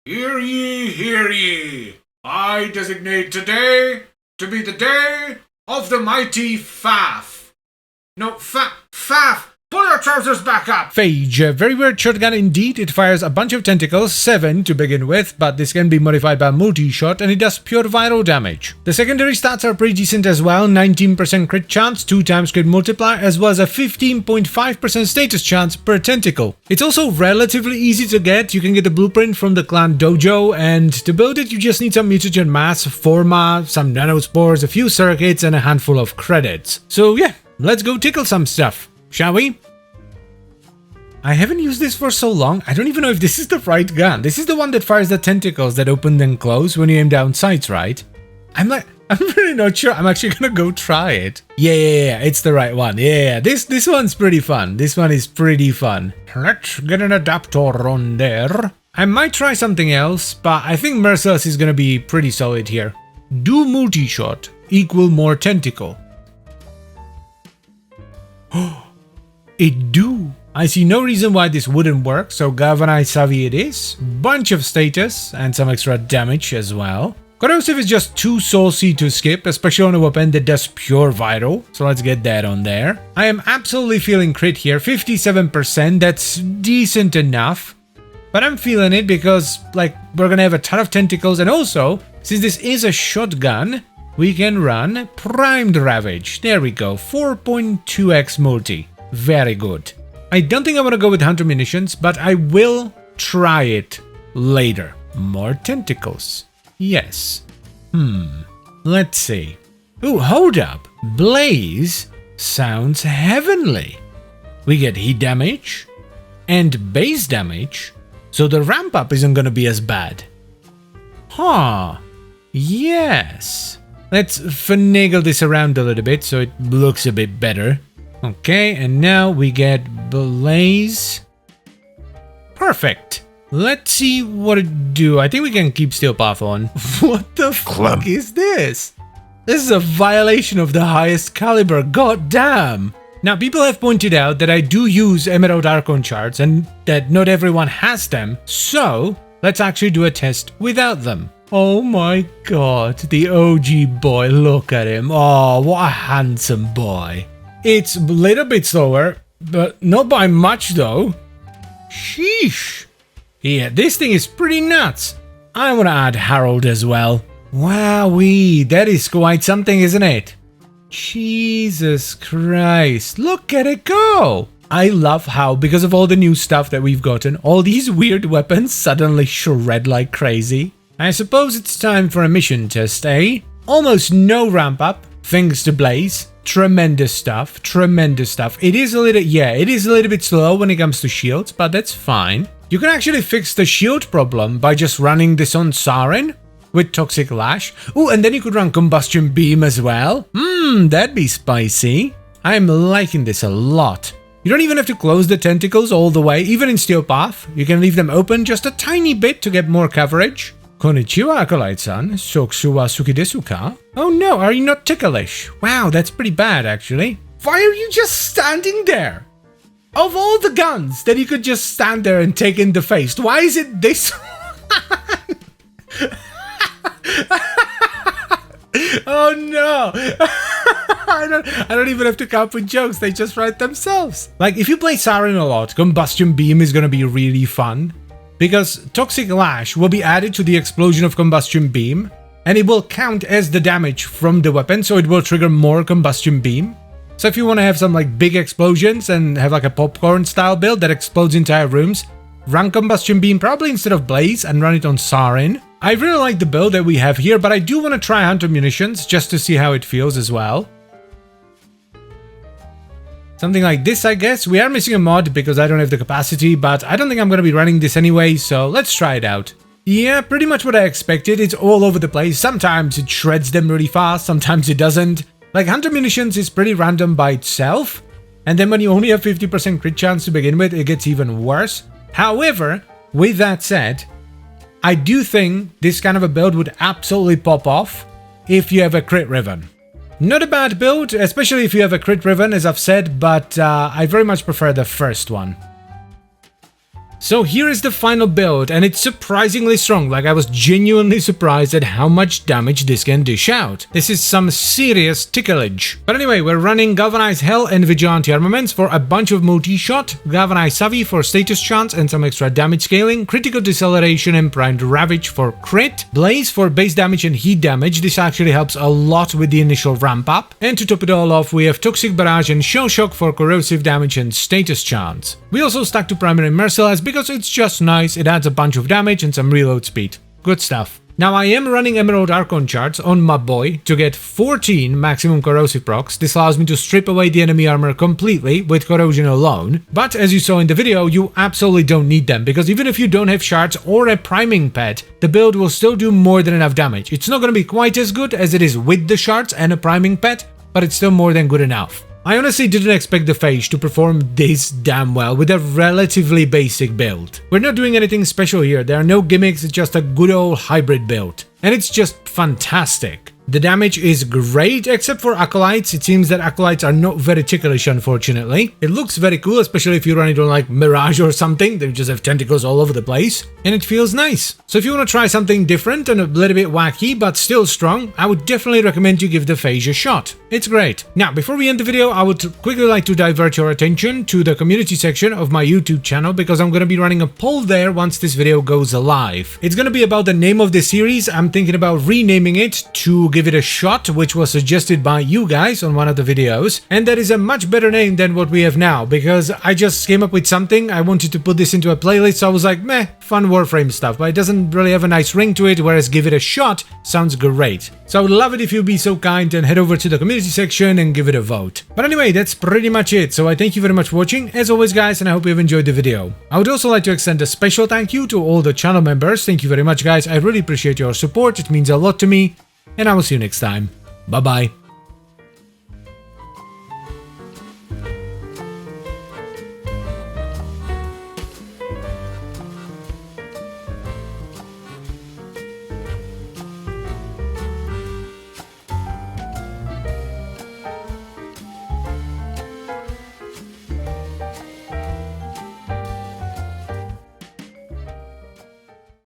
Hear ye, hear ye! I designate today to be the day of the mighty Faff. No, Faff! Pull your trousers back up! Phage, a very weird shotgun indeed. It fires a bunch of tentacles, 7 to begin with, but this can be modified by multi-shot and it does pure viral damage. The secondary stats are pretty decent as well, 19% crit chance, 2 times crit multiplier, as well as a 15.5% status chance per tentacle. It's also relatively easy to get. You can get the blueprint from the clan dojo, and to build it you just need some mutagen mass, forma, some nanospores, a few circuits, and a handful of credits. So yeah, let's go tickle some stuff, shall we? I haven't used this for so long, I don't even know if this is the right gun. This is the one that fires the tentacles that open and close when you aim down sights, right? I'm really not sure. I'm actually gonna go try it. Yeah, it's the right one. Yeah, this one's pretty fun. This one is pretty fun. Let's get an adapter on there. I might try something else, but I think Merciless is gonna be pretty solid here. Do multi-shot equal more tentacle? Oh, it do. I see no reason why this wouldn't work, so Galvanized Savvy it is. Bunch of status and some extra damage as well. Corrosive is just too saucy to skip, especially on a weapon that does pure vital, so let's get that on there. I am absolutely feeling crit here, 57%, that's decent enough. But I'm feeling it because, like, we're gonna have a ton of tentacles, and also, since this is a shotgun, we can run Primed Ravage. There we go, 4.2x multi. Very good. I don't think I want to go with Hunter Munitions, but I will try it later. More tentacles. Yes. Let's see. Ooh, hold up. Blaze sounds heavenly. We get heat damage and base damage, so the ramp up isn't going to be as bad. Huh. Yes. Let's finagle this around a little bit so it looks a bit better. Okay, and now we get Blaze. Perfect. Let's see what it do. I think we can keep Steel Path on. What the fuck is this? This is a violation of the highest caliber, god damn. Now, people have pointed out that I do use Emerald Archon charts and that not everyone has them, so let's actually do a test without them. Oh my god, the OG boy, look at him. Oh, what a handsome boy. It's a little bit slower, but not by much though. Sheesh. Yeah, this thing is pretty nuts. I want to add Harold as well. Wowee, that is quite something, isn't it? Jesus Christ, look at it go. I love how, because of all the new stuff that we've gotten, all these weird weapons suddenly shred like crazy. I suppose it's time for a mission test, eh? Almost no ramp up, thanks to Blaze. Tremendous stuff, tremendous stuff. It is a little bit slow when it comes to shields, but that's fine. You can actually fix the shield problem by just running this on Siren with Toxic Lash. Ooh, and then you could run Combustion Beam as well. That'd be spicy. I'm liking this a lot. You don't even have to close the tentacles all the way, even in Steel Path. You can leave them open just a tiny bit to get more coverage. Konnichiwa, Acolyte-san. Soksu wa suki desu ka? Oh no, are you not ticklish? Wow, that's pretty bad, actually. Why are you just standing there? Of all the guns that you could just stand there and take in the face, why is it this one? Oh no! I don't even have to come up with jokes, they just write themselves. Like, if you play Siren a lot, Combustion Beam is gonna be really fun. Because Toxic Lash will be added to the explosion of Combustion Beam, and it will count as the damage from the weapon, so it will trigger more Combustion Beam. So if you want to have some like big explosions and have like a popcorn style build that explodes entire rooms, run Combustion Beam probably instead of Blaze and run it on Siren. I really like the build that we have here, but I do want to try Hunter Munitions just to see how it feels as well. Something like this, I guess. We are missing a mod because I don't have the capacity, but I don't think I'm going to be running this anyway, so let's try it out. Yeah, pretty much what I expected. It's all over the place. Sometimes it shreds them really fast, sometimes it doesn't. Like, Hunter Munitions is pretty random by itself, and then when you only have 50% crit chance to begin with, it gets even worse. However, with that said, I do think this kind of a build would absolutely pop off if you have a crit Riven. Not a bad build, especially if you have a crit Riven, as I've said, but I very much prefer the first one. So here is the final build, and it's surprisingly strong. Like, I was genuinely surprised at how much damage this can dish out. This is some serious ticklage. But anyway, we're running Galvanized Hell and Vigilante armaments for a bunch of multi-shot, Galvanized Savvy for status chance and some extra damage scaling, Critical Deceleration and Primed Ravage for crit, Blaze for base damage and heat damage. This actually helps a lot with the initial ramp up. And to top it all off, we have Toxic Barrage and Shell Shock for corrosive damage and status chance. We also stuck to Primary Merciless because it's just nice, it adds a bunch of damage and some reload speed. Good stuff. Now I am running Emerald Archon charts on my boy to get 14 maximum corrosive procs. This allows me to strip away the enemy armor completely with corrosion alone. But as you saw in the video, you absolutely don't need them, because even if you don't have shards or a priming pet, the build will still do more than enough damage. It's not going to be quite as good as it is with the shards and a priming pet, but it's still more than good enough. I honestly didn't expect the Phage to perform this damn well with a relatively basic build. We're not doing anything special here, there are no gimmicks, it's just a good old hybrid build. And it's just fantastic. The damage is great, except for Acolytes. It seems that Acolytes are not very ticklish, unfortunately. It looks very cool, especially if you run it on like Mirage or something. They just have tentacles all over the place. And it feels nice. So if you want to try something different and a little bit wacky, but still strong, I would definitely recommend you give the Phage a shot. It's great. Now, before we end the video, I would quickly like to divert your attention to the community section of my YouTube channel, because I'm going to be running a poll there once this video goes live. It's going to be about the name of the series. I'm thinking about renaming it to Give It a Shot, which was suggested by you guys on one of the videos, and that is a much better name than what we have now, because I just came up with something. I wanted to put this into a playlist, so I was like, meh, fun Warframe stuff, but it doesn't really have a nice ring to it, whereas Give It a Shot sounds great. So I would love it if you'd be so kind and head over to the community section and give it a vote. But anyway, that's pretty much it, so I thank you very much for watching, as always guys, and I hope you've enjoyed the video. I would also like to extend a special thank you to all the channel members. Thank you very much guys, I really appreciate your support, it means a lot to me. And I will see you next time. Bye bye.